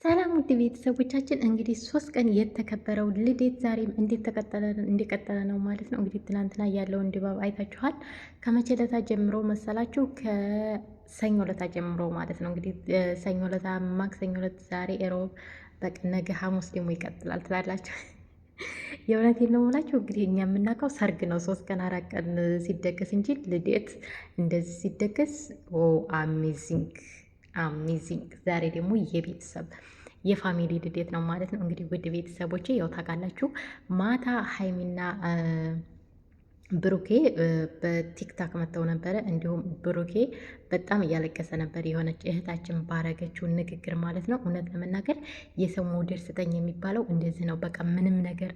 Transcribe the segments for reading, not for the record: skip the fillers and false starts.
ሰላም ውድ ቤተሰቦቻችን እንግዲህ 3 ቀን የተከበረው ልደት ዛሬም እንደቀጠለ ነው ማለት ነው። እንግዲህ ትናንትና ያለውን ድባብ አይታችኋል። ከመቼ ለታ ጀምሮ መሰላችሁ? ከሰኞ ለታ ጀምሮ ማለት ነው። እንግዲህ ሰኞ ለታ፣ ማክሰኞ ለት፣ ዛሬ እሮብ፣ በቃ ነገ ሐሙስ ደግሞ ይቀጥላል ትላላችሁ። የእውነቴን ነው የምላችሁ። እንግዲህ እኛ የምናውቀው ሰርግ ነው 3 ቀን 4 ቀን ሲደገስ እንጂ ልደት እንደዚህ ሲደገስ አሜዚንግ አሜዚንግ። ዛሬ ደግሞ የቤተሰብ የፋሚሊ ልደት ነው ማለት ነው። እንግዲህ ውድ ቤተሰቦቼ ያው ታውቃላችሁ ማታ ሀይሚና ብሩኬ በቲክታክ መጥተው ነበረ። እንዲሁም ብሩኬ በጣም እያለቀሰ ነበር፣ የሆነች እህታችን ባረገችው ንግግር ማለት ነው። እውነት ለመናገር የሰው መውደድ ስጠኝ የሚባለው እንደዚህ ነው። በቃ ምንም ነገር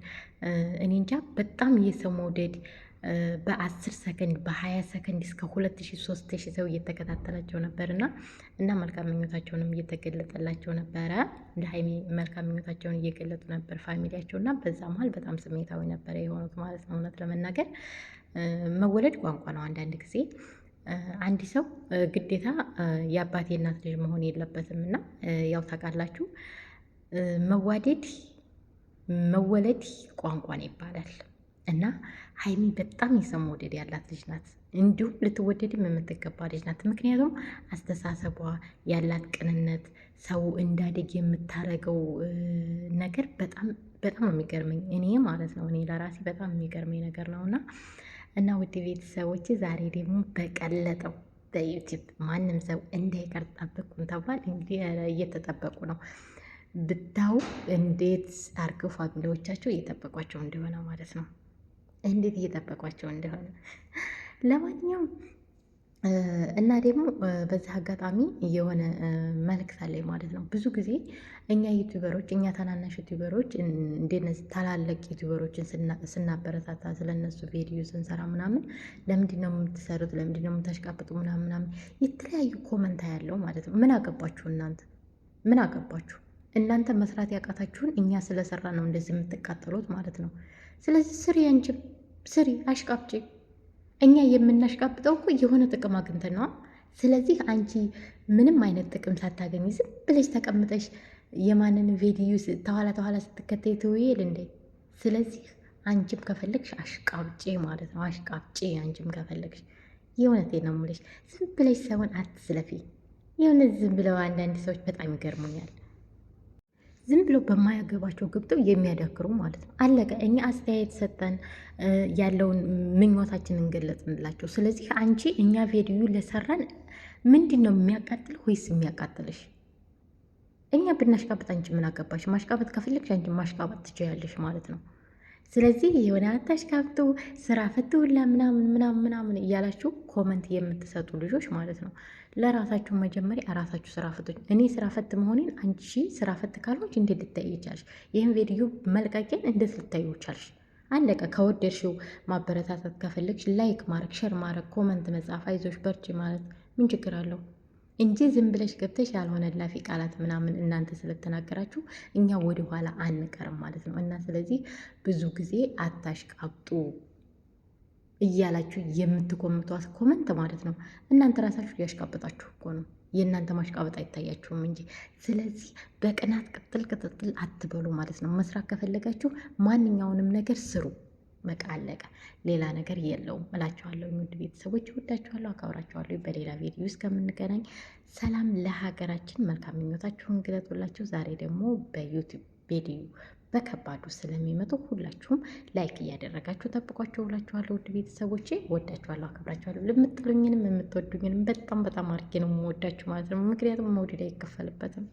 እኔ እንጃ። በጣም የሰው መውደድ በ10 ሰከንድ በ20 ሰከንድ እስከ 2000 3000 ሰው እየተከታተላቸው ነበር እና መልካም ምኞታቸውንም እየተገለጠላቸው ነበረ። ለሀይሚ መልካም ምኞታቸውን እየገለጡ ነበር ፋሚሊያቸው እና በዛ መሀል በጣም ስሜታዊ ነበረ የሆኑት ማለት ነው። እውነት ለመናገር መወለድ ቋንቋ ነው። አንዳንድ ጊዜ አንድ ሰው ግዴታ የአባቴ እናት ልጅ መሆን የለበትም እና ያው ታውቃላችሁ መዋደድ መወለድ ቋንቋ ነው ይባላል። እና ሀይሚ በጣም የሰው መውደድ ያላት ልጅ ናት። እንዲሁም ልትወደድም የምትገባ ልጅ ናት። ምክንያቱም አስተሳሰቧ ያላት ቅንነት፣ ሰው እንዳደግ የምታረገው ነገር በጣም በጣም ነው የሚገርመኝ እኔ ማለት ነው። እኔ ለራሴ በጣም የሚገርመኝ ነገር ነው እና ውድ ቤተሰቦች ዛሬ ደግሞ በቀለጠው በዩቲዩብ ማንም ሰው እንዳይቀር ጠብቁን ተባል። እንግዲህ እየተጠበቁ ነው ብታው እንዴት አርገው ፋሚሊዎቻቸው እየጠበቋቸው እንደሆነ ማለት ነው። እንዴት እየጠበቋቸው እንደሆነ ለማንኛውም እና ደግሞ በዚህ አጋጣሚ የሆነ መልእክት አለኝ ማለት ነው። ብዙ ጊዜ እኛ ዩቲዩበሮች እኛ ታናናሽ ዩቲዩበሮች እንደነዚህ ታላላቅ ዩቲዩበሮችን ስናበረታታ ስለነሱ ቪዲዮ ስንሰራ ምናምን ለምንድን ነው የምትሰሩት? ለምንድን ነው የምታሽቃብጡ? ምናምን የተለያዩ ኮመንታ ያለው ማለት ነው። ምን አገባችሁ እናንተ? ምን አገባችሁ እናንተ? መስራት ያቃታችሁን እኛ ስለሰራ ነው እንደዚህ የምትቃጠሉት ማለት ነው። ስለዚህ ስሪ፣ አንቺም ስሪ፣ አሽቃብጪ። እኛ የምናሽቃብጠው እኮ የሆነ ጥቅም አግኝተን ነዋ። ስለዚህ አንቺ ምንም አይነት ጥቅም ሳታገኝ ዝም ብለሽ ተቀምጠሽ የማንን ቪዲዮ ተኋላ ስትከተይ ትውይል እንዴ? ስለዚህ አንቺም ከፈለግሽ አሽቃብጪ ማለት ነው። አሽቃብጪ አንቺም ከፈለግሽ። የእውነቴን ነው የምልሽ። ዝም ብለሽ ሰውን አትስለፊ። የሆነ ዝም ብለው አንዳንድ ሰዎች በጣም ይገርሙኛል። ዝም ብሎ በማያገባቸው ገብተው የሚያዳክሩ ማለት ነው። አለቀ። እኛ አስተያየት ሰጠን ያለውን ምኞታችንን እንገለጽንላቸው። ስለዚህ አንቺ እኛ ቪዲዮ ለሰራን ምንድን ነው የሚያቃጥል ወይስ የሚያቃጥልሽ? እኛ ብናሽቃበጥ አንቺ ምን አገባሽ? ማሽቃበጥ ከፈለግሽ አንቺ ማሽቃበጥ ትችያለሽ ማለት ነው። ስለዚህ የሆነ አታሽቃብጡ፣ ስራ ፈት ሁላ ምናምን እያላችሁ ኮመንት የምትሰጡ ልጆች ማለት ነው ለራሳችሁ መጀመሪያ ራሳችሁ ስራ ፈቶች። እኔ ስራ ፈት መሆኔን አንቺ ስራ ፈት ካልሆንሽ እንዴት ልታይ ይቻልሽ? ይህን ቪዲዮ መልቀቄን እንዴት ልታዩ ቻልሽ? አለቀ። ከወደድሽው ማበረታታት ከፈለግሽ ላይክ ማድረግ፣ ሸር ማድረግ፣ ኮመንት መጻፍ፣ አይዞሽ በርቺ ማለት ምን ችግር አለው? እንጂ ዝም ብለሽ ገብተሽ ያልሆነ ላፊ ቃላት ምናምን እናንተ ስለተናገራችሁ እኛ ወደ ኋላ አንቀርም ማለት ነው። እና ስለዚህ ብዙ ጊዜ አታሽቃብጡ እያላችሁ የምትኮምቷት ኮመንት ማለት ነው እናንተ ራሳችሁ ያሽቃበጣችሁ እኮ ነው። የእናንተ ማሽቃበጥ አይታያችሁም እንጂ። ስለዚህ በቅናት ቅጥል አትበሉ ማለት ነው። መስራት ከፈለጋችሁ ማንኛውንም ነገር ስሩ። በቃ አለቀ። ሌላ ነገር የለውም እላችኋለሁ። ውድ ቤተሰቦች እወዳችኋለሁ፣ አከብራችኋለሁ። በሌላ ቪዲዮ እስከምንገናኝ ሰላም ለሀገራችን። መልካም ምኞታችሁን ግለጡላችሁ። ዛሬ ደግሞ በዩቲዩብ ቪዲዮ በከባዱ ስለሚመጡ ሁላችሁም ላይክ እያደረጋችሁ ጠብቋቸው እላችኋለሁ። ውድ ቤተሰቦቼ እወዳችኋለሁ፣ አከብራችኋለሁ። ለምትጥሉኝንም የምትወዱኝንም በጣም አድርጌ ነው የምወዳችሁ ማለት ነው። ምክንያቱም መውደድ አይከፈልበትም።